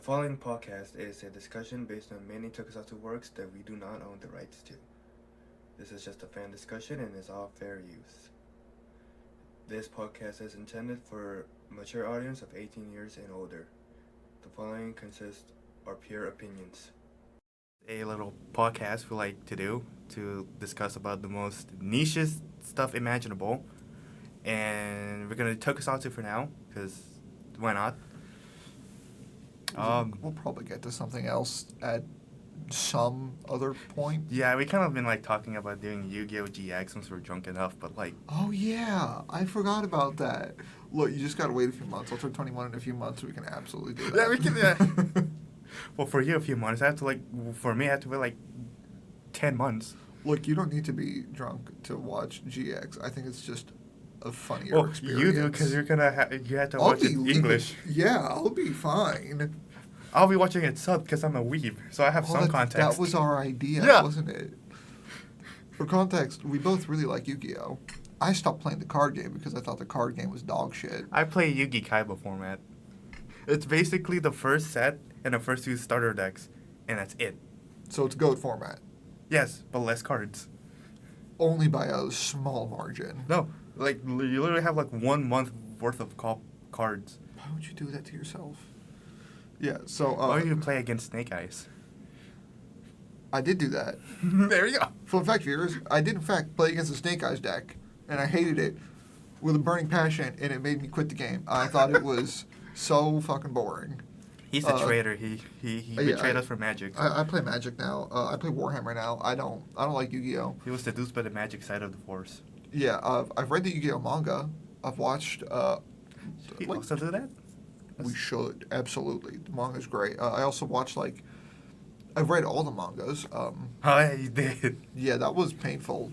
following podcast is a discussion based on many Tokusatsu works that we do not own the rights to. This is just a fan discussion and is all fair use. This podcast is intended for mature audience of 18 years and older. The following consists of pure opinions. A little podcast we like to do to discuss about the most nichest stuff imaginable. And we're going to Tokusatsu for now, because why not? We'll probably get to something else at some other point. Yeah, we kind of been talking about doing Yu-Gi-Oh! GX once we're drunk enough, but Oh yeah, I forgot about that. Look, you just gotta wait a few months. I'll turn 21 in a few months. We can absolutely do that. Yeah, we can. Yeah. Well, for you, a few months. I have to for me, I have to wait 10 months. Look, you don't need to be drunk to watch GX. I think it's just a funnier experience. You do, because you have to watch it in English. Yeah, I'll be fine. I'll be watching it subbed because I'm a weeb, so I have some context. That was our idea, wasn't it? For context, we both really like Yu-Gi-Oh! I stopped playing the card game because I thought the card game was dog shit. I play Yu-Gi Kaiba format. It's basically the first set and the first two starter decks, and that's it. So it's GOAT format? Yes, but less cards. Only by a small margin. No, you literally have 1 month worth of cards. Why would you do that to yourself? Yeah, so... Why would you play against Snake Eyes? I did do that. There you go. Fun fact, viewers, I did in fact play against the Snake Eyes deck, and I hated it with a burning passion, and it made me quit the game. I thought it was so fucking boring. He's a traitor. He betrayed us for Magic. I play Magic now. I play Warhammer now. I don't like Yu-Gi-Oh! He was seduced by the Magic side of the Force. Yeah, I've read the Yu-Gi-Oh! Manga. I've watched... Should we also do that? We should, absolutely. The manga's great. I also watched, I've read all the mangas. Oh, yeah, you did. Yeah, that was painful.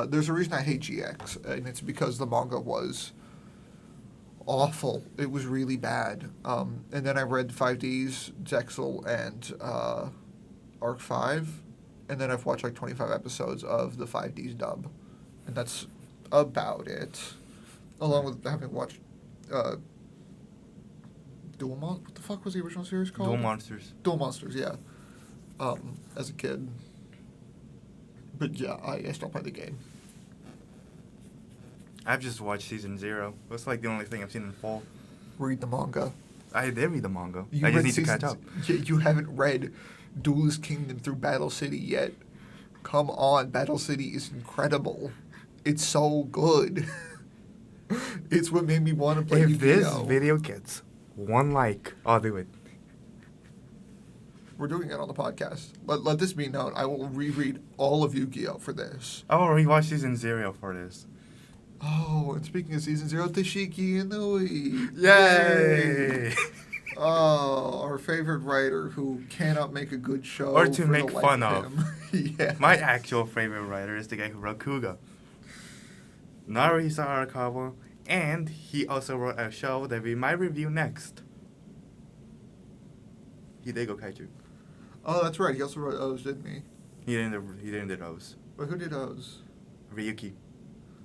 There's a reason I hate GX, and it's because the manga was awful. It was really bad. And then I read 5D's, Zexel, and Arc 5, and then I've watched 25 episodes of the 5D's dub. And that's about it. Along with having watched... what the fuck was the original series called? Duel Monsters. Duel Monsters, yeah. As a kid. But yeah, I still play the game. I've just watched season 0. That's the only thing I've seen in full. Read the manga. I did read the manga. You I just need to catch up. You haven't read Duelist Kingdom through Battle City yet. Come on, Battle City is incredible. It's so good. It's what made me want to play Yu-Gi-Oh! If this video gets 1 like, I'll do it. We're doing it on the podcast. Let this be known. I will reread all of Yu-Gi-Oh! For this. I will rewatch season 0 for this. Oh, and speaking of season 0, Tashiki Inui. Yay! Oh, our favorite writer who cannot make a good show. Or to make fun of. Yeah. My actual favorite writer is the guy who wrote Kuga. Narihisa Arakawa. And he also wrote a show that we might review next. Hidego Kaiju. Oh, that's right. He also wrote O's, didn't he? He didn't do O's. But who did O's? Ryuki.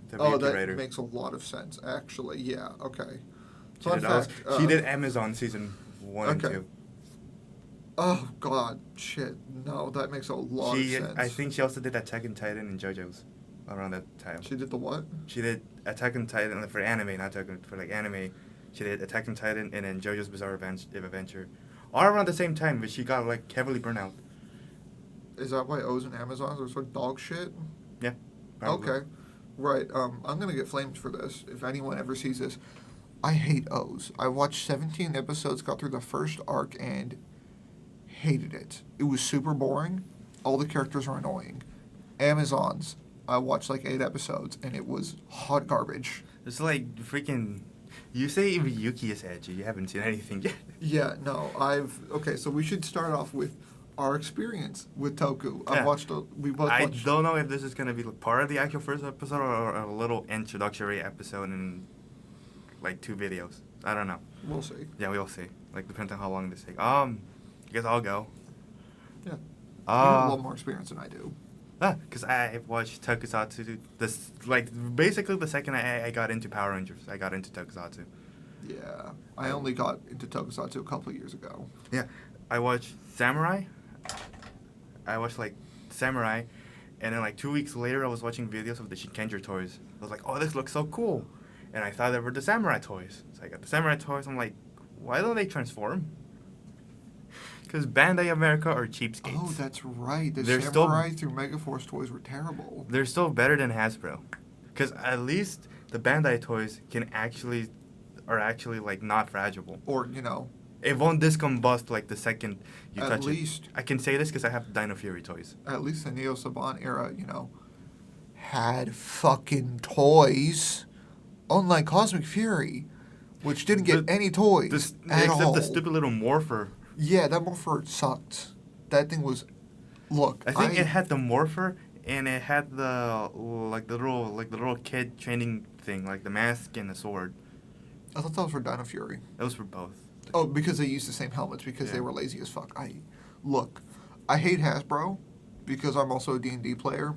The Ryuki that writer. Makes a lot of sense, actually. Yeah, okay. She did Amazon season 1 and 2. Oh, God. Shit. No, that makes a lot of sense. I think she also did Attack on Titan and JoJo's around that time. She did the what? She did Attack on Titan for anime, not for anime. She did Attack on Titan and then JoJo's Bizarre Adventure. All around the same time, but she got heavily burnt out. Is that why O's and Amazons are sort of dog shit? Yeah. Probably. Okay. Right. I'm going to get flamed for this if anyone ever sees this. I hate O's. I watched 17 episodes, got through the first arc, and hated it. It was super boring. All the characters were annoying. Amazons, I watched 8 episodes, and it was hot garbage. It's freaking... You say Ryuki is edgy. You haven't seen anything yet. Yeah, no. Okay, so we should start off with our experience with Toku. Yeah. We both watched... I don't know if this is going to be part of the actual first episode or a little introductory episode in 2 videos. I don't know. We'll see. Yeah, we'll see. Depends on how long this takes. I guess I'll go. Yeah. You have a lot more experience than I do. Because I watched Tokusatsu. Basically the second I got into Power Rangers, I got into Tokusatsu. Yeah. I only got into Tokusatsu a couple of years ago. Yeah, I watched Samurai. I watched like Samurai, and then like 2 weeks later, I was watching videos of the Shinkenger toys. I was like, oh, this looks so cool, and I thought they were the Samurai toys. So I got the Samurai toys. I'm like, why don't they transform? Because Bandai America are cheapskates. Oh, that's right. The They're Samurai through Megaforce toys were terrible. They're still better than Hasbro, because at least the Bandai toys are actually like not fragile. Or, you know, It won't discombust like the second you touch it. at least I can say this because I have Dino Fury toys. at least the Neo Saban era, you know, had fucking toys. Unlike Cosmic Fury, which didn't get any toys at except all. the stupid little Morpher. Yeah, that Morpher sucked. That thing was. Look, I think it had the Morpher and it had the little kid training thing, like the mask and the sword. I thought that was for Dino Fury. That was for both. Oh, because they used the same helmets because they Yeah. were lazy as fuck. I hate Hasbro because I'm also a D&D player.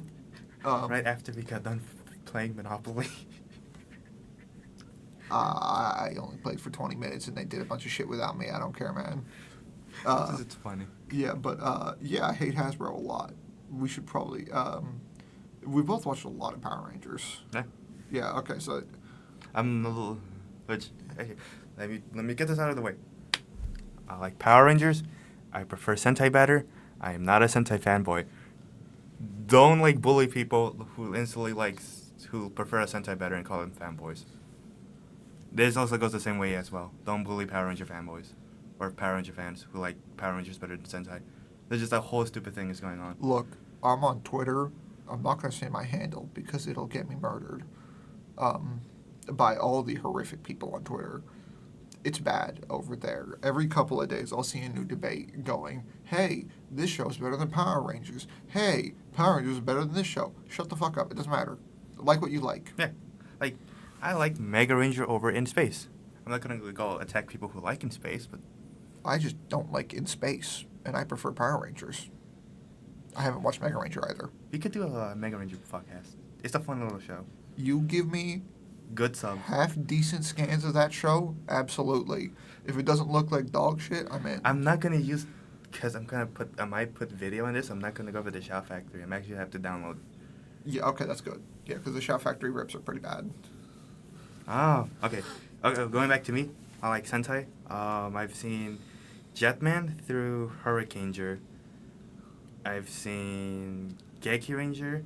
Right after we got done playing Monopoly. I only played for 20 minutes and they did a bunch of shit without me. I don't care, man. It's funny. Yeah, but yeah, I hate Hasbro a lot. We should probably. We both watched a lot of Power Rangers. Yeah. Yeah. Okay. So. I'm a little. Which, okay, let me get this out of the way. I like Power Rangers. I prefer Sentai better. I am not a Sentai fanboy. Don't like bully people who instantly who prefer a Sentai better and call them fanboys. This also goes the same way as well. Don't bully Power Ranger fanboys or Power Ranger fans who like Power Rangers better than Sentai. There's just a whole stupid thing is going on. Look, I'm on Twitter. I'm not gonna say my handle because it'll get me murdered. By all the horrific people on Twitter. It's bad over there. Every couple of days, I'll see a new debate going, hey, this show's better than Power Rangers. Hey, Power Rangers is better than this show. Shut the fuck up. It doesn't matter. Like what you like. Yeah. Like, I like Megaranger over In Space. I'm not going to go attack people who like In Space, but... I just don't like In Space, and I prefer Power Rangers. I haven't watched Megaranger either. We could do a Megaranger podcast. It's a fun little show. You give me Good sub. half-decent scans of that show, absolutely. If it doesn't look like dog shit, I'm in. I'm not going to use... Because I might put video in this. I'm not going to go for the Shout Factory. I'm actually have to download. Yeah, okay, that's good. Yeah, because the Shout Factory rips are pretty bad. Oh, okay. Going back to me, I like Sentai. I've seen Jetman through Hurricaneger. I've seen Gekiranger,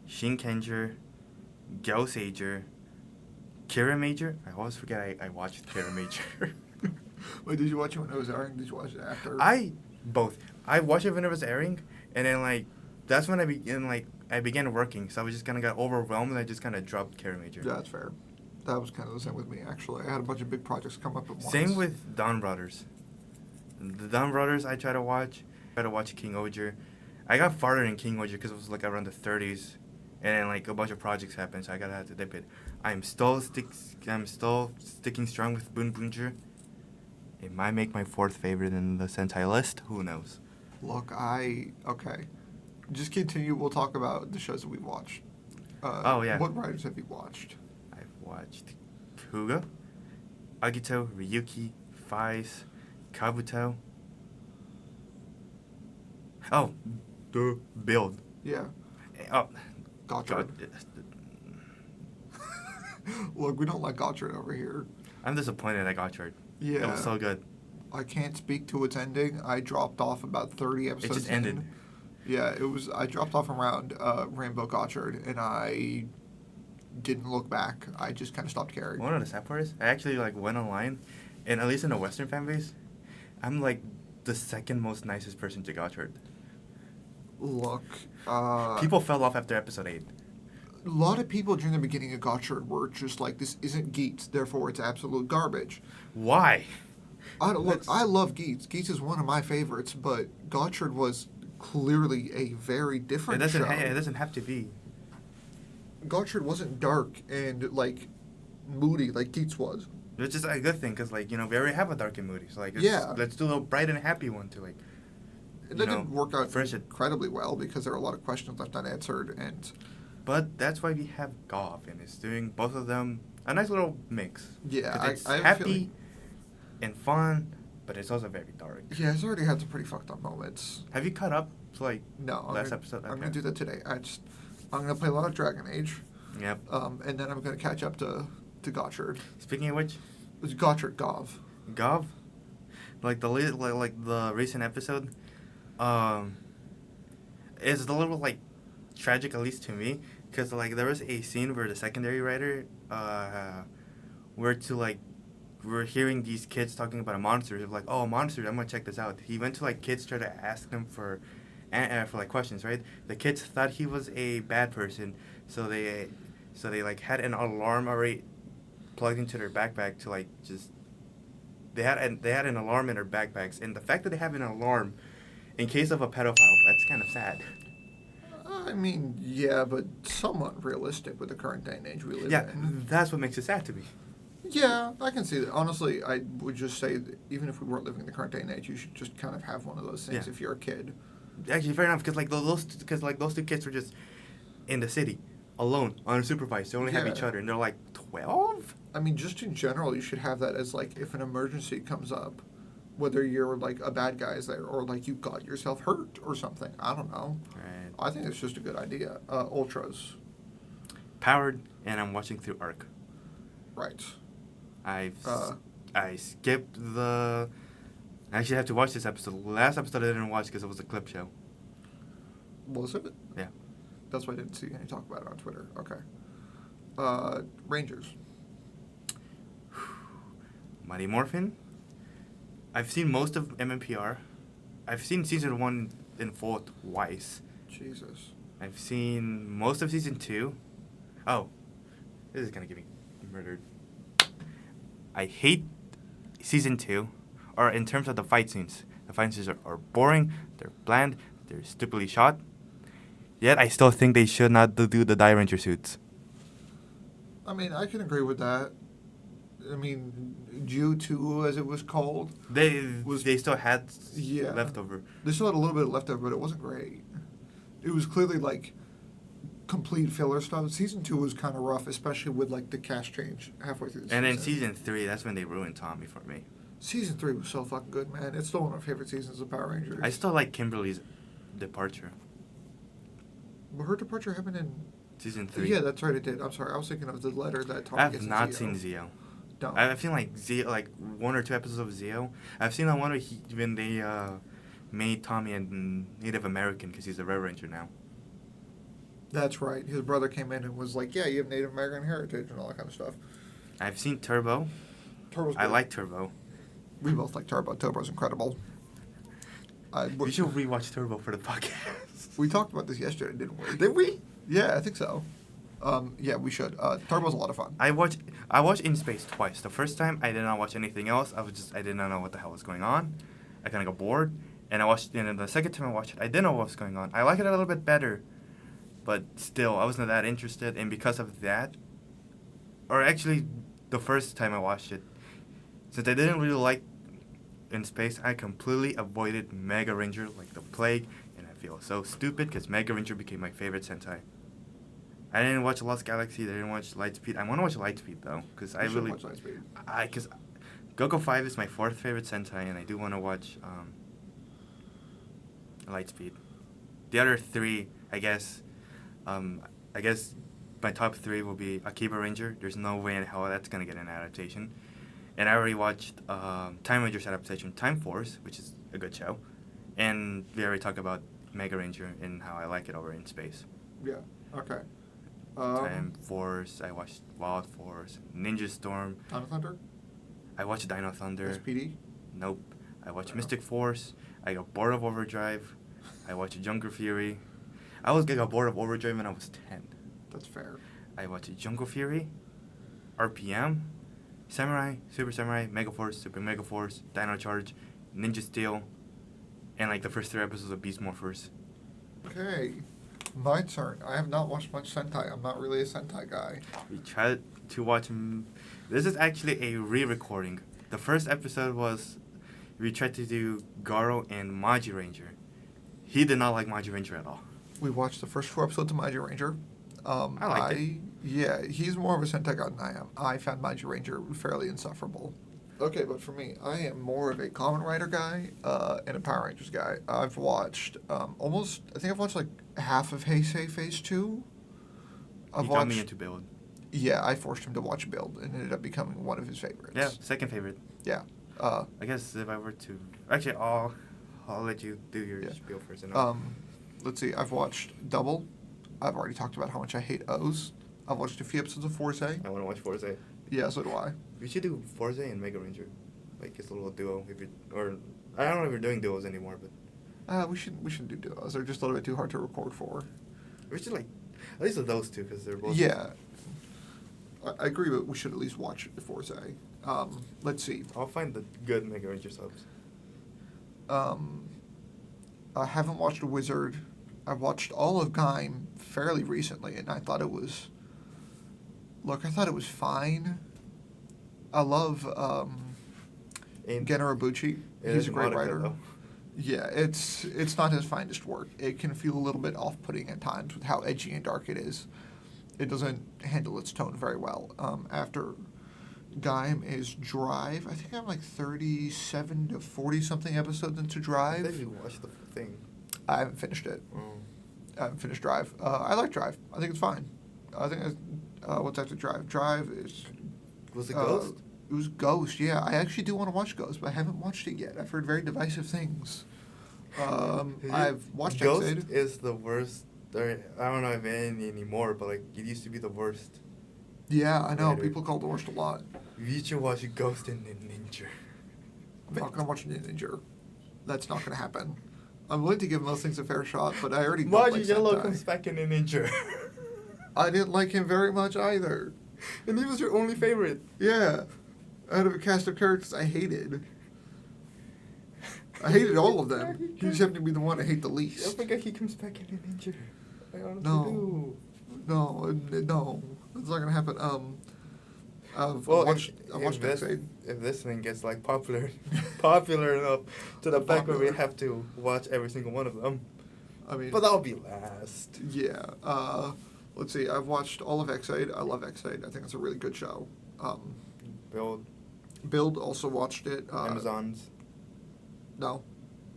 Shinkenger, Gausager, Kiramager. I always forget I watched Kiramager. Wait, did you watch it when it was airing? Did you watch it after? Both. I watched it when it was airing, and then that's when I began working. So I was just kind of got overwhelmed, and I just kind of dropped Kiramager. Yeah, that's fair. That was kind of the same with me, actually. I had a bunch of big projects come up at once. Same with Dawn Brothers. The Dawn Brothers I try to watch. King Oger. I got farther in King Oger because it was around the 30s, and then a bunch of projects happened, so I had to dip it. I'm still sticking strong with Boonboomger. It might make my fourth favorite in the Sentai list. Who knows? Look, okay. Just continue. We'll talk about the shows that we've watched. Oh, yeah. What writers have you watched? I've watched Kuga, Agito, Ryuki, Faiz, Kabuto. Oh, the Build. Yeah. Oh, Gotchard. Look, we don't like Gotchard over here. I'm disappointed I got Gotchard. Yeah. It was so good. I can't speak to its ending. I dropped off about 30 episodes It just ended. Yeah, I dropped off around Rainbow Gotchard, and I didn't look back. I just kind of stopped caring. One of the sad part is, I actually went online, and at least in the Western fan base, I'm the second most nicest person to Gotchard. Look, People fell off after episode 8. a lot of people during the beginning of Gotchard were just like, this isn't Geats, therefore it's absolute garbage. Why? I love Geats. Geats is one of my favorites, but Gotchard was clearly a very different show. It doesn't have to be. Gotchard wasn't dark and moody like Geats was. Which is a good thing, because we already have a dark and moody. So let's do a bright and happy one to And that didn't work out fresh it. incredibly well because there are a lot of questions left unanswered. But that's why we have Goff, and it's doing both of them a nice little mix. Yeah, 'Cause it's I have a happy feeling- and fun, but it's also very dark. Yeah, it's already had some pretty fucked up moments. Have you caught up to like No, last episode? I'm gonna do that today. I'm gonna play a lot of Dragon Age. Yep. And then I'm gonna catch up to Gotchard. Speaking of which, It's Gotchard Gov. Gov, like the recent episode, is a little like tragic, at least to me, because like there was a scene where the secondary writer we're hearing these kids talking about a monster. They're like, oh, monster, I'm gonna check this out. He went to like kids, try to ask them for like questions, right? The kids thought he was a bad person, so they like had an alarm already plugged into their backpack to like just they had an alarm in their backpacks, and the fact that they have an alarm in case of a pedophile, that's kind of sad. I mean, yeah, but somewhat realistic with the current day and age we live Yeah, in. that's what makes it sad to me. Yeah, I can see that. Honestly, I would just say that even if we weren't living in the current day and age, you should just kind of have one of those things Yeah. if you're a kid. Actually, fair enough, because like those two kids were just in the city, alone, unsupervised. They only have Yeah. each other, and they're like 12. I mean, just in general, you should have that as like if an emergency comes up, whether you're like a bad guy is there or like you got yourself hurt or something. I don't know. Right. I think it's just a good idea. Ultras, Powered, and I'm watching through Arc. right? I skipped the. I actually have to watch this episode. The last episode I didn't watch because it was a clip show. Was it? Yeah. That's why I didn't see any talk about it on Twitter. Okay. Rangers. Mighty Morphin. I've seen most of MMPR. I've seen season 1 in full twice. Jesus. I've seen most of season 2. Oh, this is gonna get me murdered. I hate season 2, or in terms of the fight scenes. The fight scenes are boring, they're bland, they're stupidly shot. Yet I still think they should not do the Diviant suits. I mean, I can agree with that. I mean, Jew 2, as it was called. They still had Yeah. leftover. They still had a little bit left over, but it wasn't great. It was clearly like complete filler stuff. Season 2 was kind of rough, especially with like the cast change halfway through the season. And then season 3, that's when they ruined Tommy for me. Season 3 was so fucking good, man. It's still one of my favorite seasons of Power Rangers. I still like Kimberly's departure. But her departure happened in Season 3. Yeah, that's right. It did. I'm sorry. I was thinking of the letter that Tommy I gets have to not Zeo. seen Zeo. No. I've seen like Zeo, like 1 or 2 episodes of Zeo. I've seen that one where when they made Tommy a Native American because he's a Red Ranger now. That's right. His brother came in and was like, "Yeah, you have Native American heritage and all that kind of stuff." I've seen Turbo. Turbo's I good. like Turbo. We both like Turbo. Turbo's incredible. You should rewatch Turbo for the podcast. We talked about this yesterday, didn't we? Did we? Yeah, I think so. Yeah, we should. Turbo's a lot of fun. I watched In Space twice. The first time I did not watch anything else. I did not know what the hell was going on. I kind of got bored, and then the second time I watched it, I didn't know what was going on. I like it a little bit better, but still, I wasn't that interested. And because of that, or actually, the first time I watched it, since I didn't really like In Space, I completely avoided Megaranger like the plague, and I feel so stupid because Megaranger became my favorite Sentai. I didn't watch Lost Galaxy. I didn't watch Lightspeed. I want to watch Lightspeed though, because I really, watch Lightspeed. because Goku 5 is my 4th favorite Sentai, and I do want to watch Lightspeed. The other 3, I guess my top 3 will be Akibaranger. There's no way in hell that's gonna get an adaptation. And I already watched Time Ranger's adaptation, Time Force, which is a good show. And we already talked about Megaranger and how I like it over In Space. Yeah. Okay. Time Force, I watched Wild Force, Ninja Storm. Dino Thunder. I watched Dino Thunder. SPD. Nope. I watched No. Mystic Force. I got bored of Overdrive. I watched Jungle Fury. I got bored of Overdrive when I was 10. That's fair. I watched Jungle Fury, RPM, Samurai, Super Samurai, Mega Force, Super Mega Force, Dino Charge, Ninja Steel, and like the first 3 episodes of Beast Morphers. Okay. My turn. I have not watched much Sentai. I'm not really a Sentai guy. We tried to watch. This is actually a re-recording. The first episode was we tried to do Garo and Magiranger. He did not like Magiranger at all. We watched the first 4 episodes of Magiranger. I liked it. Yeah, he's more of a Sentai god than I am. I found Magiranger fairly insufferable. Okay, but for me, I am more of a Kamen Rider guy and a Power Rangers guy. I've watched I think I've watched like half of Heisei Phase 2. He got me into Build. Yeah, I forced him to watch Build and ended up becoming one of his favorites. Yeah, second favorite. Yeah. I guess if I were to... Actually, I'll let you do your spiel first. And let's see, I've watched Double. I've already talked about how much I hate O's. I've watched a few episodes of Forza. I want to watch Forza. Yeah, so do I. We should do Forza and Megaranger. Like, it's a little duo. Or I don't know if we're doing duos anymore, but... We shouldn't do duos. They're just a little bit too hard to record for. We should, like... At least with those two, because they're both... Yeah. I agree, but we should at least watch Forza. Let's see. I'll find the good Megaranger subs. I haven't watched Wizard. I watched all of Gaim fairly recently, and I thought it was... Look, I thought it was fine. I love Gen Urobuchi. He's a great writer. Though. Yeah, it's not his finest work. It can feel a little bit off-putting at times with how edgy and dark it is. It doesn't handle its tone very well. After Gaim is Drive. I think I'm like 37 to 40-something episodes into Drive. I think you watched the thing. I haven't finished it. I haven't finished Drive. I like Drive. I think it's fine. I think what's after Drive? Drive is... Was it Ghost? It was Ghost, yeah. I actually do want to watch Ghost, but I haven't watched it yet. I've heard very divisive things. I've watched Ghost Exade. is the worst. I don't know if any anymore, but like it used to be the worst. Yeah, I know. Writer. People call it the worst a lot. You should watch Ghost and Ninja. I'm not going to watch Ninja. That's not going to happen. I'm willing to give most things a fair shot, but I already don't like Magiranger Sentai. comes back in Ninja. I didn't like him very much either. And he was your only favorite. Yeah. Out of a cast of characters I hated. I hated all of them. He just happened to be the one I hate the I least. forget he comes back in Ninja. I honestly No. do. No. That's not going to happen. I've Well, watched if Exade. this thing gets like popular enough to the fact where we have to watch every single one of them. I mean, But that'll be last. yeah. Let's see. I've watched all of Exade. I love Exade. I think it's a really good show. Build also watched it. Amazons. No.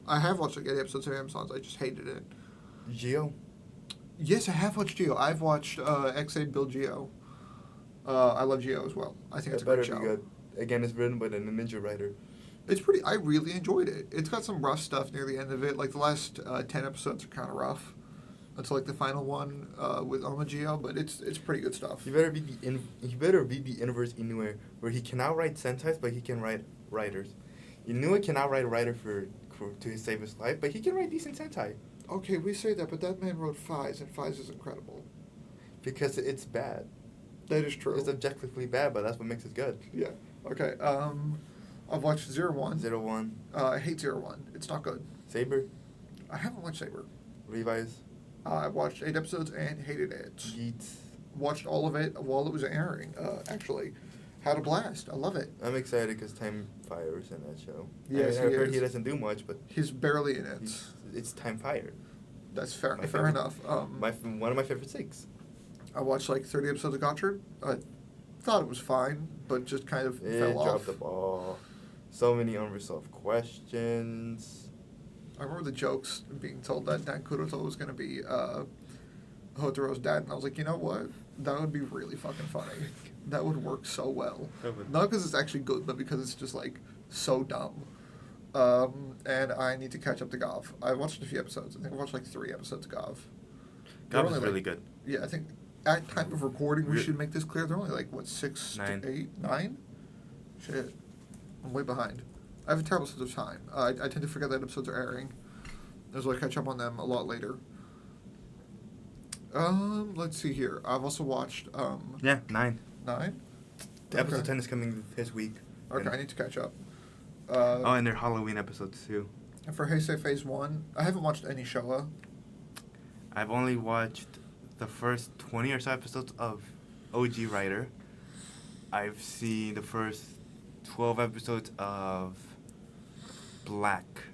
I have watched like 8 episodes of Amazons. I just hated it. Geo. Yes, I have watched Geo. I've watched Exade Build Geo. I love Geo as well. I think it's a great show. Be good. Again, it's written by a ninja writer. It's pretty... I really enjoyed it. It's got some rough stuff near the end of it. Like, the last 10 episodes are kind of rough. Until, like, the final one with Geo, but it's pretty good stuff. He better be the inverse Inoue, where he cannot write Sentais, but he can write writers. Inoue cannot write a writer to save his life, but he can write decent Sentai. Okay, we say that, but that man wrote Fies, and Fies is incredible. Because it's bad. That is true. It's objectively bad, but that's what makes it good. Yeah. Okay. I've watched 01. 01. I hate 01. It's not good. Saber. I haven't watched Saber. Levi's. I watched 8 episodes and hated it. Geets. Watched all of it while it was airing. Actually, had a blast. I love it. I'm excited because Time Fire's in that show. Yes, I heard he doesn't do much, but he's barely in it. It's Time Fire. That's fair. Fair favorite, enough. One of my favorite 6. I watched like 30 episodes of Gotchard. I thought it was fine, but just kind of fell off. Dropped the ball. So many unresolved questions. I remember the jokes being told that Dan Kuroto was going to be Hotaro's dad, and I was like, you know what? That would be really fucking funny. That would work so well. Not because it's actually good, but because it's just like so dumb. And I need to catch up to Gov. I watched a few episodes. I think I watched like 3 episodes of Gov. Gov is really good. Yeah, I think at time of recording we should make this clear. They're only like, what, 6 9. to 8? 9? Shit. I'm way behind. I have a terrible sense of time. I tend to forget that episodes are airing. So I catch up on them a lot later. Let's see here. I've also watched... 9. 9? Episode 10 is coming this week. Okay, I need to catch up. And they're Halloween episodes too. And for Heisei Phase 1, I haven't watched any Showa. I've only watched the first 20 or so episodes of OG Writer. I've seen the first 12 episodes of Black.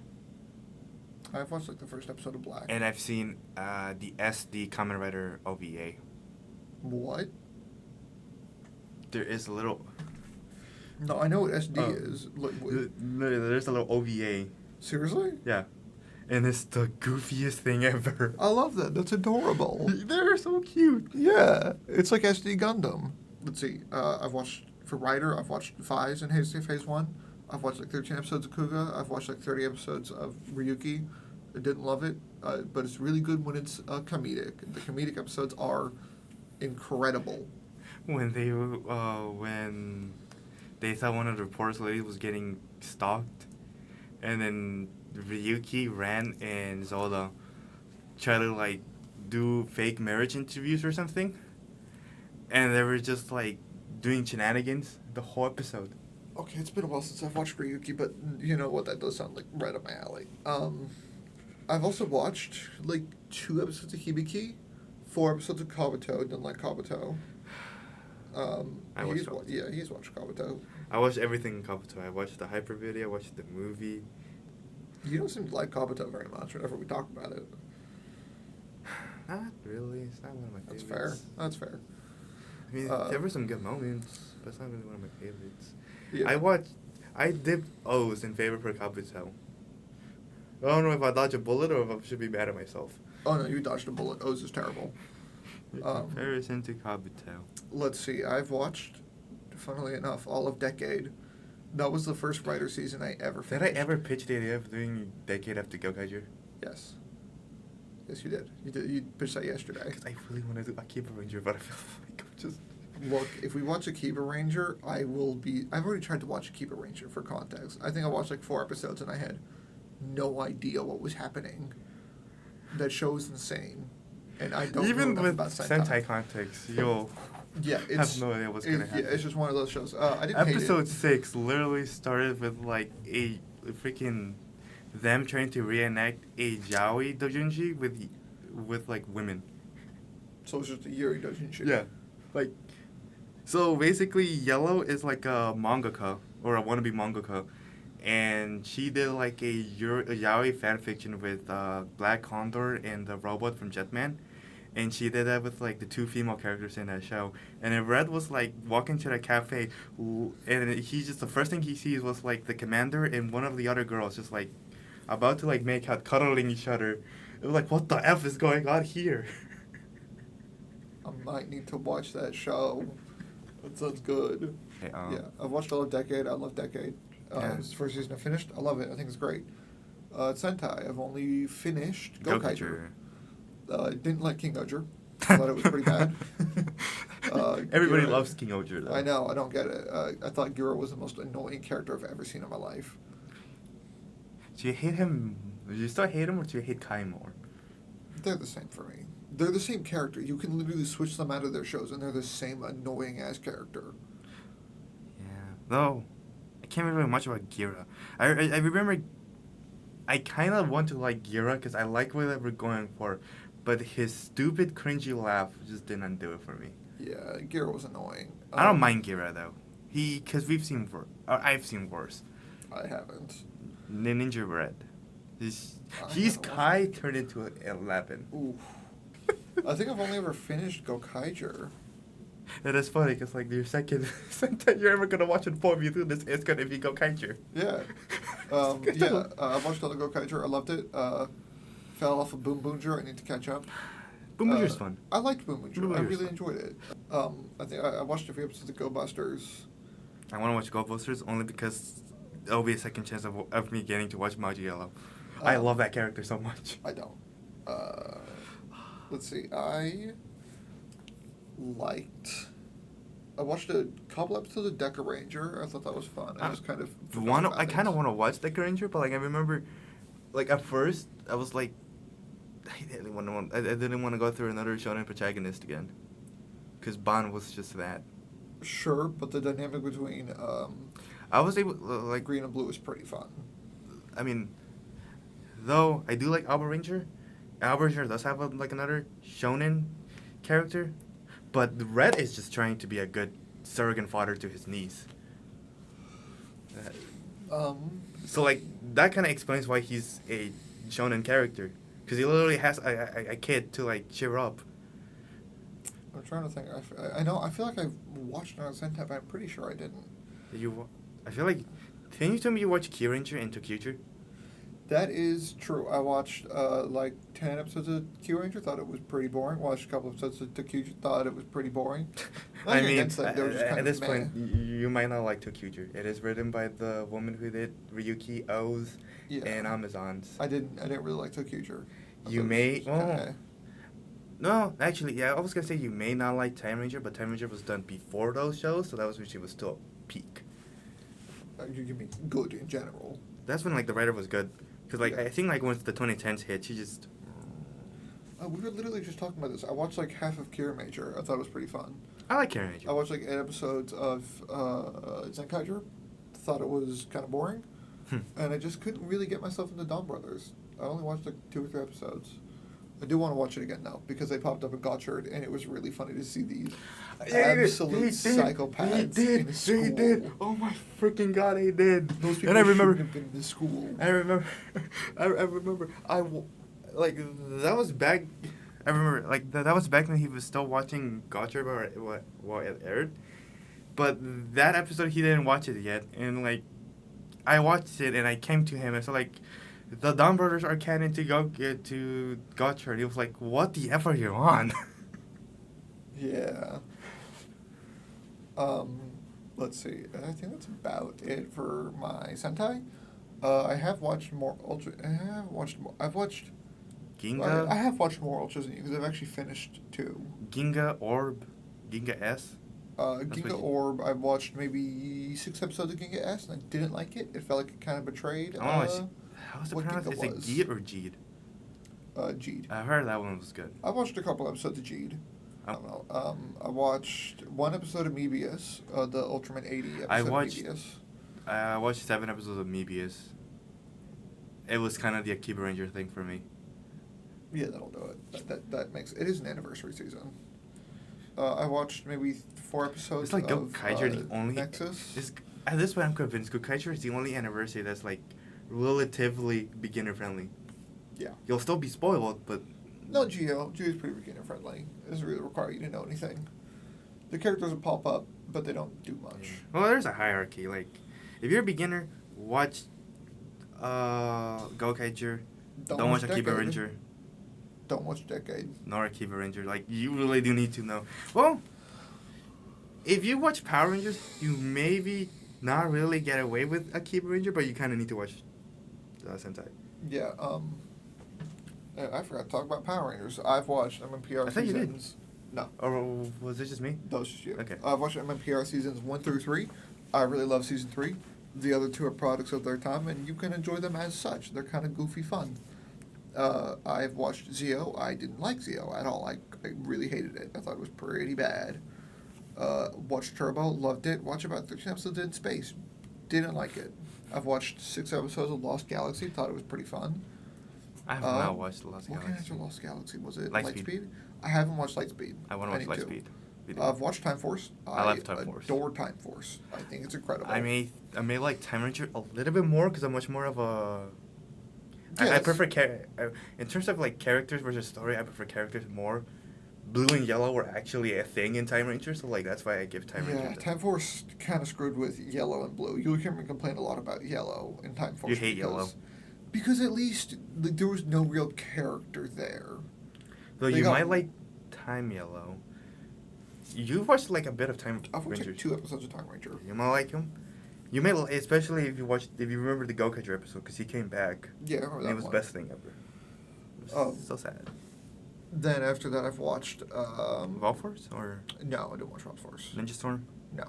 I've watched like the first episode of Black. And I've seen the SD Kamen Rider OVA. What? There is a little. No, I know what SD Oh. is. Like, There's a little OVA. seriously? Yeah. And it's the goofiest thing ever. I love that. That's adorable. They're so cute. Yeah, it's like SD Gundam. Let's see. I've watched for Rider. I've watched Phase in Phase 1. I've watched like 13 episodes of Kuga. I've watched like 30 episodes of Ryuki. I didn't love it, but it's really good when it's comedic. The comedic episodes are incredible. When they thought one of the reporters ladies was getting stalked, and then Ryuki ran and Zola tried to like do fake marriage interviews or something, and they were just like doing shenanigans the whole episode. Okay, it's been a while since I've watched Ryuki, but you know what? That does sound like right up my alley. I've also watched like 2 episodes of Hibiki, 4 episodes of Kabuto. Didn't like Kabuto. I watched Kabuto. He's watched Kabuto. I watched everything in Kabuto. I watched the hyper video. I watched the movie. You don't seem to like Kabuto very much whenever we talk about it. Not really. It's not one of my favorites. That's fair. That's fair. I mean, there were some good moments, but it's not really one of my favorites. Yeah. I dipped O's in favor for Kabuto. I don't know if I dodged a bullet or if I should be mad at myself. Oh no, you dodged a bullet. O's is terrible. In comparison to Kabuto. Let's see. I've watched, funnily enough, all of Decade. That was the first Rider season I ever Did finished. I ever pitch the idea of doing Decade after Gokaiger? Yes. Yes, you did. You did. You pitched that yesterday. Because I really want to do Akibaranger, but I feel like I'm just... Look, if we watch Akibaranger, I've already tried to watch Akibaranger for context. I think I watched like 4 episodes and I had no idea what was happening. That show is insane. And I don't Even know with enough about Sentai context, you'll it's, have no idea what's going to happen. Yeah, it's just one of those shows. I didn't hate it. Episode 6 literally started with like a freaking... them trying to reenact a yaoi doujinshi with like women. So it's just a Yuri doujinshi. Yeah. Like... So basically, Yellow is like a mangaka, or a wannabe mangaka, and she did like a yaoi fanfiction with Black Condor and the robot from Jetman, and she did that with like the 2 female characters in that show. And then Red was like walking to the cafe, and he just the first thing he sees was like the commander and one of the other girls just like about to like make out cuddling each other. It was like, what the F is going on here? I might need to watch that show. That sounds good. Hey, Yeah, I've watched all of Decade. I love Decade. Yeah. It's the first season I finished. I love it. I think it's great. Sentai. I've only finished Gokaiger. Didn't like King Oger. I thought it was pretty bad. Everybody Gira- loves King Oger, though. I know. I don't get it. I thought Gira was the most annoying character I've ever seen in my life. Do you hate him? Do you still hate him, or do you hate Kai more? They're the same for me. They're the same character. You can literally switch them out of their shows, and they're the same annoying-ass character. Yeah. Though, I can't remember much about Gira. I remember I kind of want to like Gira because I like what they were going for, but his stupid, cringy laugh just didn't do it for me. Yeah, Gira was annoying. I don't mind Gira, though. Because we've seen I've seen worse. I haven't. Ninja Red. He's haven't Kai turned into 11. Oof. I think I've only ever finished Gokaiger. That is funny because like your second Sentai you're ever gonna watch in 4v2 this is gonna be Gokaiger. Yeah. I watched all the Gokaiger. I loved it. Fell off of Boonboomger. I need to catch up. Boonboomger's fun. I liked Boonboomger. I really fun. enjoyed it. I think I watched a few episodes of Go Busters. I want to watch Go Busters only because it'll be a second chance of me getting to watch Maji Yellow. I love that character so much. I don't. Let's see. I watched a couple episodes of Megaranger. I thought that was fun. I just kind of I kind of want to watch Megaranger, but like I remember, like at first I was like, I didn't want to go through another shonen protagonist again, because Ban was just that. Sure, but the dynamic between I was able like green and blue is pretty fun. I mean, though I do like Akibaranger. Akibaranger does have another shonen character, but Red is just trying to be a good surrogate father to his niece. So like that kind of explains why he's a shonen character, because he literally has a kid to like cheer up. I'm trying to think. I know. I feel like I watched another Sentai, but I'm pretty sure I didn't. Did you? I feel like. Didn't you tell me you watched Kyuranger and Tokusatsu? That is true. I watched like 10 episodes of Kyuranger, thought it was pretty boring. Watched a couple episodes of Tokusatsu, thought it was pretty boring. I mean, against that, they were just kind at of this meh. point, you might not like Tokusatsu. It is written by the woman who did Ryuki O's and Amazons. I didn't really like Tokusatsu. You may. No, actually, yeah, I was gonna say you may not like Time Ranger, but Time Ranger was done before those shows, so that was when she was still peak. You mean good in general? That's when like the writer was good, because like Yeah. I think like once the 2010s hit, she just. We were literally just talking about this. I watched like half of Kyuranger. I thought it was pretty fun. I like Karen Ranger. I watched like 8 episodes of Zenkaiger. Thought it was kind of boring, and I just couldn't really get myself into Dawn Brothers. I only watched like 2 or 3 episodes. I do want to watch it again now because they popped up in Gotchard, and it was really funny to see these absolute psychopaths in school. They did. Oh my freaking god, they did. Those people and I remember shouldn't have been in school. I remember. I remember. Like that was back. I remember like that was back when he was still watching Gotchard while it aired. But that episode he didn't watch it yet, and like I watched it and I came to him and so like. The Dawn Brothers are canon to Gotchard. He was like, "What the f are you on?" Yeah. Let's see. I think that's about it for my Sentai. I have watched more Ultra. I've watched. Ginga. I have watched more Ultras than you because I've actually finished 2. Ginga Orb, Ginga S. Ginga Orb. I've watched maybe 6 episodes of Ginga S, and I didn't like it. It felt like it kind of betrayed. How's it what pronounced? Is Ginga it was. Geet or Jeed? Jeed. I heard that one was good. I watched a couple episodes of Jeed. I don't know. I watched 1 episode of Mebius, the Ultraman 80 episode I watched. of Mebius. I watched 7 episodes of Mebius. It was kind of the Akibaranger thing for me. Yeah, that'll do it. That makes it is an anniversary season. I watched maybe 4 episodes. It's like of Gokaiger the only. Nexus. At this point, I'm convinced Gokaiger is the only anniversary that's like relatively beginner friendly. Yeah. You'll still be spoiled, but. No, Geo is pretty beginner friendly. It doesn't really require you to know anything. The characters will pop up, but they don't do much. Well, there's a hierarchy. Like, if you're a beginner, watch Gokaiger. Don't watch Akibaranger. Don't watch Decade. Nor Akibaranger. Like, you really do need to know. Well, if you watch Power Rangers, you maybe not really get away with Akibaranger, but you kind of need to watch Sentai. Yeah, I forgot to talk about Power Rangers. I've watched MMPR I thought you did. seasons. No. Or was it just me? That was just you. Okay. I've watched MMPR seasons 1 through 3. I really love season 3. The other 2 are products of their time, and you can enjoy them as such. They're kind of goofy fun. I've watched Zeo. I didn't like Zeo at all. I really hated it. I thought it was pretty bad. Watched Turbo. Loved it. Watched about 13 episodes in space. Didn't like it. I've watched 6 episodes of Lost Galaxy. Thought it was pretty fun. I have not watched The Lost What Galaxy. kind of Lost Galaxy? Was it Lightspeed. Lightspeed? I haven't watched Lightspeed. I want to watch Lightspeed. I've watched Time Force. I love Time Force. Adore Time Force. I think it's incredible. I may like Time Ranger a little bit more because I'm much more of a. I Yes. prefer in terms of like characters versus story. I prefer characters more. Blue and yellow were actually a thing in Time Ranger, so like that's why I give Time Ranger. Yeah, Time Force kind of screwed with yellow and blue. You'll hear me complain a lot about yellow in Time Force. You hate yellow. Because at least there was no real character there. Though you might like Time Yellow. You've watched like a bit of Time I've watched Ranger. like 2 episodes of Time Ranger. You might like him. You may, especially if you remember the Gokaiger episode, because he came back. Yeah, I remember and that it was one. the best thing ever. It was so sad. Then after that, I've watched. Volforce or No, I didn't watch Rob Force. Ninja Storm? No.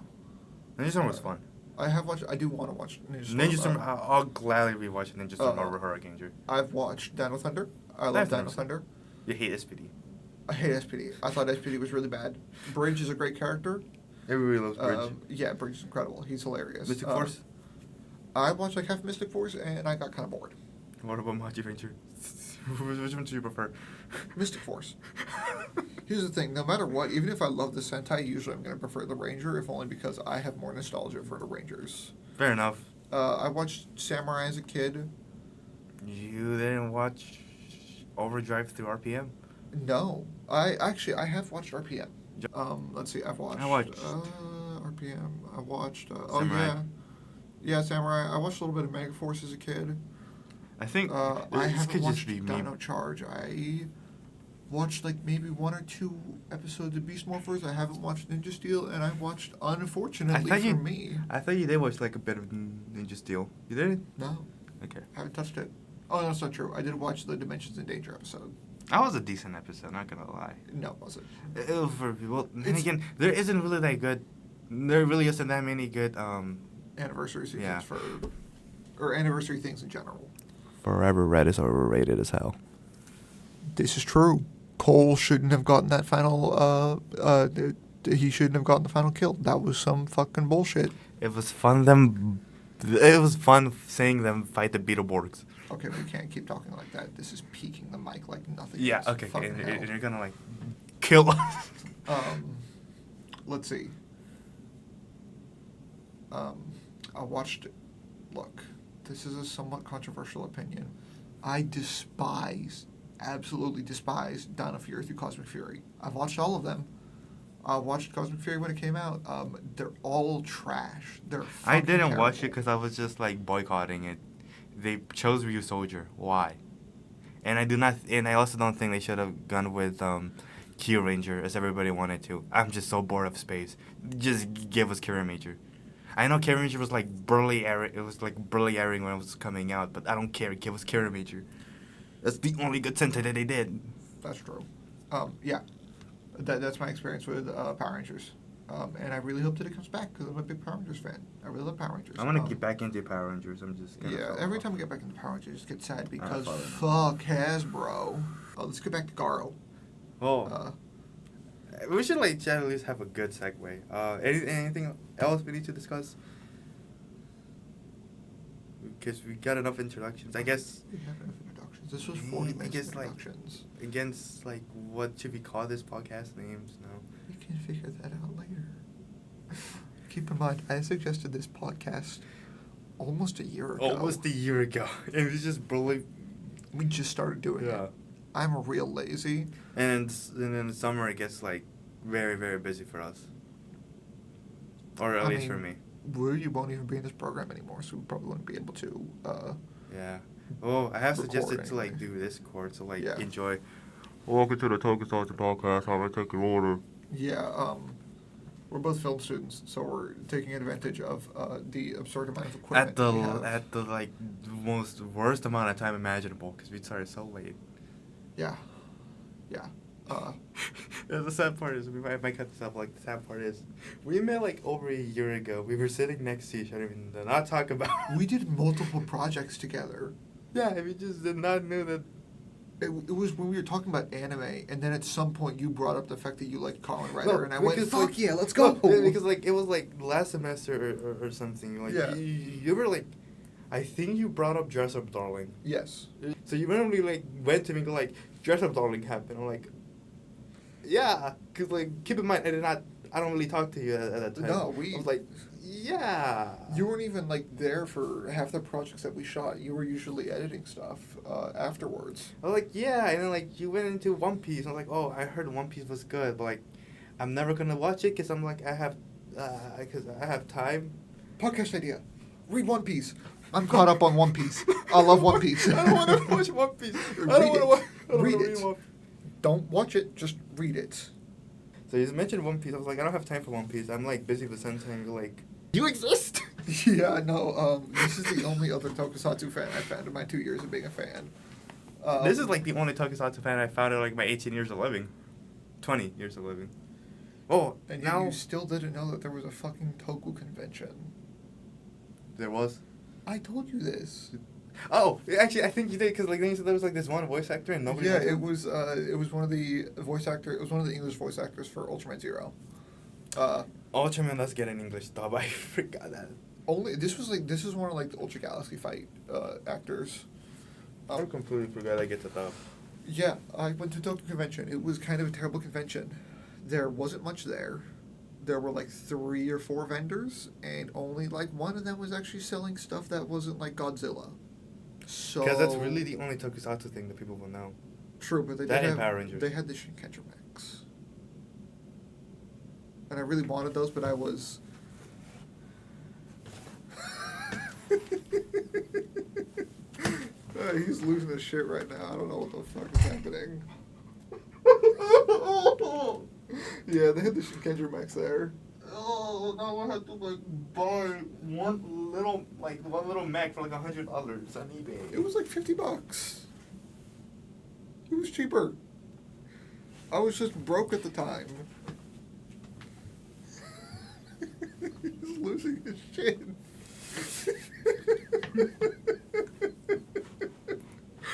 Ninja Storm was fun. I have watched. I do want to watch Ninja Storm. Ninja Storm, I'll gladly rewatch Ninja Storm over uh, Hurricaneger. I've watched Dino Thunder. I love Dino Thunder. You hate SPD. I hate SPD. I thought SPD was really bad. Bridge is a great character. Everybody loves Bridge. Yeah, Bridge is incredible. He's hilarious. Mystic Force? I watched like half Mystic Force and I got kind of bored. What about Magiranger? Which one do you prefer? Mystic Force. Here's the thing. No matter what, even if I love the Sentai, usually I'm going to prefer the Ranger, if only because I have more nostalgia for the Rangers. Fair enough. I watched Samurai as a kid. You didn't watch Overdrive through RPM? No. I have watched RPM. Let's see. I've watched. I watched RPM. I watched. Samurai. Yeah, Samurai. I watched a little bit of Megaforce as a kid. I think I this haven't could watched just be me. Dino Charge. I watched like maybe 1 or 2 episodes of Beast Morphers. I haven't watched Ninja Steel, and I watched, unfortunately for me. I thought you did watch like a bit of Ninja Steel. You did? No, Okay. I haven't touched it. Oh, no, that's not true. I did watch the Dimensions in Danger episode. That was a decent episode, not gonna lie. No, it wasn't. It was for people. And It's- again, there isn't really that good. There really isn't that many good. Anniversary seasons Yeah. or anniversary things in general. Forever Red is overrated as hell. This is true. Cole shouldn't have gotten that final. He shouldn't have gotten the final kill. That was some fucking bullshit. It was fun It was fun seeing them fight the Beetleborgs. Okay, we can't keep talking like that. This is peaking the mic like nothing. Yeah. else. Okay. Fucking hell. And you're gonna like kill us. Let's see. I watched. Look, this is a somewhat controversial opinion. I absolutely despise Dawn of Fury through Cosmic Fury. I've watched all of them. I watched Cosmic Fury when it came out. They're all trash. I didn't terrible. watch it because I was just like boycotting it. They chose Ryu Soldier. Why? And I also don't think they should have gone with Kyuranger as everybody wanted to. I'm just so bored of space. Just give us Kyuranger. I know Kyuranger was like burly airing. It was like burly airing when it was coming out, but I don't care. Give us Kyuranger. That's the only good Sentai that they did. That's true. Yeah. That's my experience with Power Rangers. And I really hope that it comes back because I'm a big Power Rangers fan. I really love Power Rangers. I want to get back into Power Rangers. I'm just gonna Yeah, fall every off. time we get back into Power Rangers, I just get sad because follow fuck Hasbro. Let's get back to Garo. Oh. We should like at least have a good segue. Anything else we need to discuss? Because we got enough introductions. I guess We have enough introductions. This was 40 minutes guess, of like, introductions. against like what should we call this podcast names? No. We can figure that out later. Keep in mind, I suggested this podcast almost a year ago. Almost a year ago, and we just really We just started doing yeah. it. I'm real lazy. And in the summer it gets like very very busy for us, or at I least mean, for me. We won't even be in this program anymore, so we probably wouldn't be able to. Yeah. Oh, I have Record suggested to like anyway. do Discord to like Yeah. enjoy. Welcome to the Tokusatsu podcast. I'm gonna take your order. Yeah, we're both film students, so we're taking advantage of the absurd amount of equipment At the we have. at the like most worst amount of time imaginable because we started so late. Yeah. And the sad part is, we might cut this up. Like the sad part is, we met like over a year ago. We were sitting next to each other and did not talk about. We did multiple projects together. Yeah, we just did not know that. It was when we were talking about anime, and then at some point you brought up the fact that you liked Kamen Rider, and I went, because, "Fuck like, yeah, let's go!" No, because like it was like last semester or something. Like Yeah. you were like, I think you brought up Dress Up Darling. Yes. So you randomly like went to me and go like, Dress Up Darling happened. I'm like, yeah, because like keep in mind I don't really talk to you at that time. No, I was like, yeah. You weren't even like there for half the projects that we shot. You were usually editing stuff afterwards. I was like, yeah, and then like you went into One Piece. I was like, oh, I heard One Piece was good, but like, I'm never gonna watch it because I'm like I have time. Podcast idea: read One Piece. I'm caught up on One Piece. I love One Piece. I don't want to watch One Piece. I Read don't want to watch. I don't Read wanna it. read One Piece. Don't watch it. Just read it. So you mentioned One Piece. I was like, I don't have time for One Piece. I'm like busy with Sentai. And you're like, you exist. Yeah, no. This is the only other Tokusatsu fan I've found in my 2 years of being a fan. This is like the only Tokusatsu fan I found in like my 18 years of living, 20 years of living. Oh, And yet now you still didn't know that there was a fucking Toku convention. there was. I told you this. Oh, actually, I think you did because like then you said there was like this one voice actor and nobody. Yeah, knows him. it was one of the voice actor. It was one of the English voice actors for Ultraman Zero. Ultraman, let's get an English dub. I forgot that. This was one of like the Ultra Galaxy Fight actors. I completely forgot I get to dub. Yeah, I went to Toku convention. It was kind of a terrible convention. There wasn't much there. There were like 3 or 4 vendors, and only like one of them was actually selling stuff that wasn't like Godzilla. So Because that's really the only Tokusatsu thing that people will know. true, but they That did and have Power Rangers. they had the Shinkenger mix. and I really wanted those, but I was. He's losing his shit right now. I don't know what the fuck is happening. Yeah, they had the Shinkenger Max there. Oh, now I have to like buy one little Mac for like $100 on eBay. It was like $50. It was cheaper. I was just broke at the time. He's losing his shit.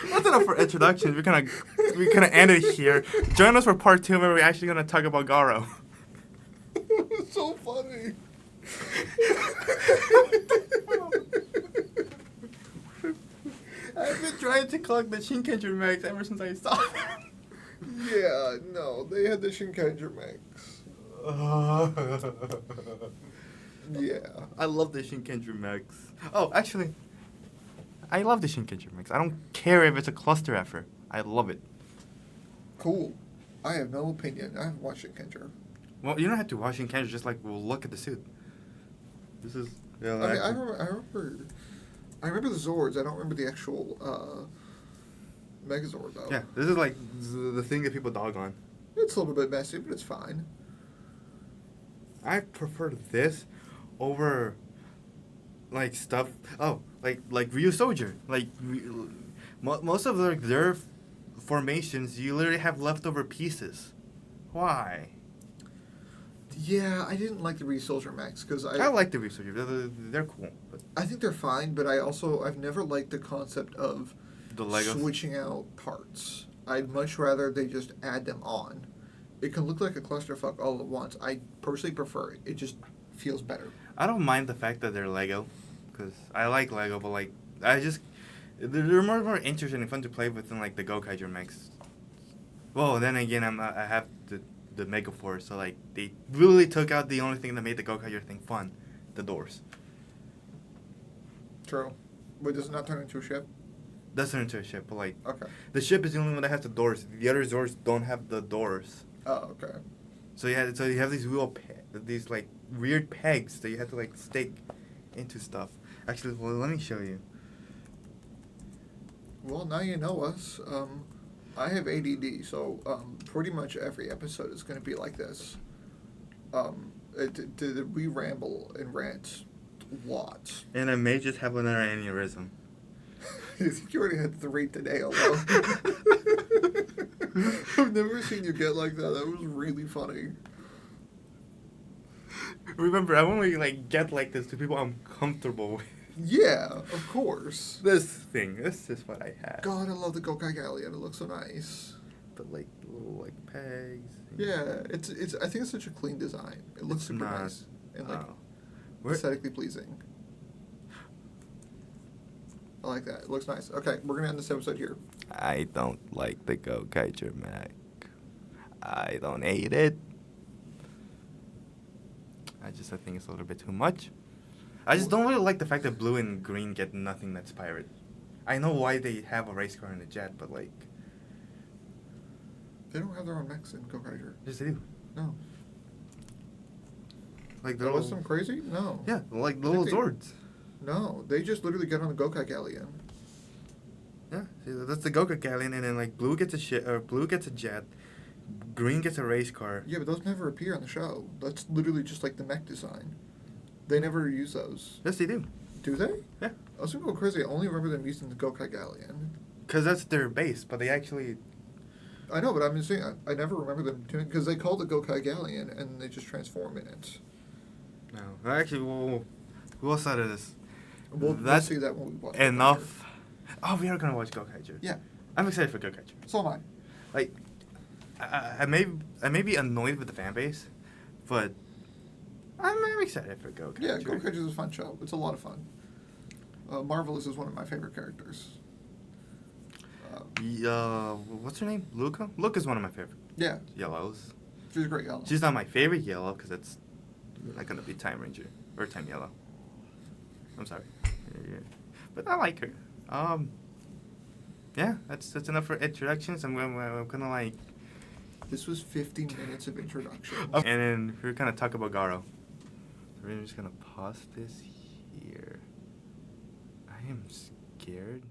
That's enough for introductions. We kind of end it here. Join us for part 2 where we're actually gonna talk about Garo. It's so funny. I've been trying to collect the Shinkenger Max ever since I saw them. Yeah, no, they had the Shinkenger Max. Yeah. I love the Shinkenger Max. Oh, actually, I love the Shinkenger Max. I don't care if it's a cluster effort. I love it. Cool. I have no opinion. I haven't watched Shinkenger. Well, you don't have to watch Shinkenger. Just like, we'll look at the suit. This is. Yeah, I mean, I remember the Zords. I don't remember the actual Megazord though. Yeah, this is like the thing that people dog on. It's a little bit messy, but it's fine. I prefer this over like stuff. Oh, like Ryu Soldier. Like most of their formations, you literally have leftover pieces. Why? Yeah, I didn't like the Ryu Soldier Max because I like the Ryu Soldier. They're cool. But I think they're fine, but I've never liked the concept of the Legos switching out parts. I'd much rather they just add them on. It can look like a clusterfuck all at once. I personally prefer it. It just feels better. I don't mind the fact that they're Lego, because I like Lego, but like they're more interesting and fun to play with than like the Gokaiger Max. Well, then again, I have the Mega Force, so like they really took out the only thing that made the Gokaiger thing fun, the doors. True. Wait, does it not turn into a ship? Does turn into a ship, but like Okay. the ship is the only one that has the doors. The other Zords don't have the doors. Oh, okay. So you have these these like weird pegs that you have to like stick into stuff. Actually, well, let me show you. Well, now you know us. I have ADD, so pretty much every episode is going to be like this. We ramble and rant lots. And I may just have another aneurysm. I think you already had 3 today alone. I've never seen you get like that. That was really funny. Remember, I only like get like this to people I'm comfortable with. Yeah, of course. This is what I have. God, I love the Gokai Galleon. It looks so nice. But like little like pegs. Yeah, it's. I think it's such a clean design. It looks super nice and like aesthetically pleasing. I like that. It looks nice. Okay, we're gonna end this episode here. I don't like the Gokaiger Mac. I don't hate it. I think it's a little bit too much. I just don't really like the fact that blue and green get nothing that's pirate. I know why they have a race car and a jet, but like... They don't have their own mechs in Gokaiger. Yes, they do. No. Like That was some crazy? No. Yeah, like the little Zords. No, they just literally get on the Gokai Galleon. Yeah, see, that's the Gokai Galleon, and then like blue gets a jet, green gets a race car. Yeah, but those never appear on the show. That's literally just like the mech design. They never use those. Yes, they do. Do they? Yeah. I was gonna go crazy. I only remember them using the Gokai Galleon. Because that's their base, but they actually... I know, but I'm just saying, I never remember them doing... Because they called it Gokai Galleon, and they just transform in it. No. Actually, we'll start this. We'll see that when we watch enough. Oh, we are going to watch Gokaiger. Yeah. I'm excited for Gokaiger. So am I. Like, I may be annoyed with the fan base, but I'm excited for Gokaiger. Yeah, Gokaiger is a fun show. It's a lot of fun. Marvelous is one of my favorite characters. What's her name? Luca? Luca's one of my favorite. Yeah. Yellows. She's a great yellow. She's not my favorite yellow because it's not going to be Time Ranger or Time Yellow. I'm sorry. Yeah. But I like her. Yeah, that's enough for introductions. I'm gonna like This was 15 minutes of introduction. And then we're gonna talk about Garo. So we're just gonna pause this here. I am scared.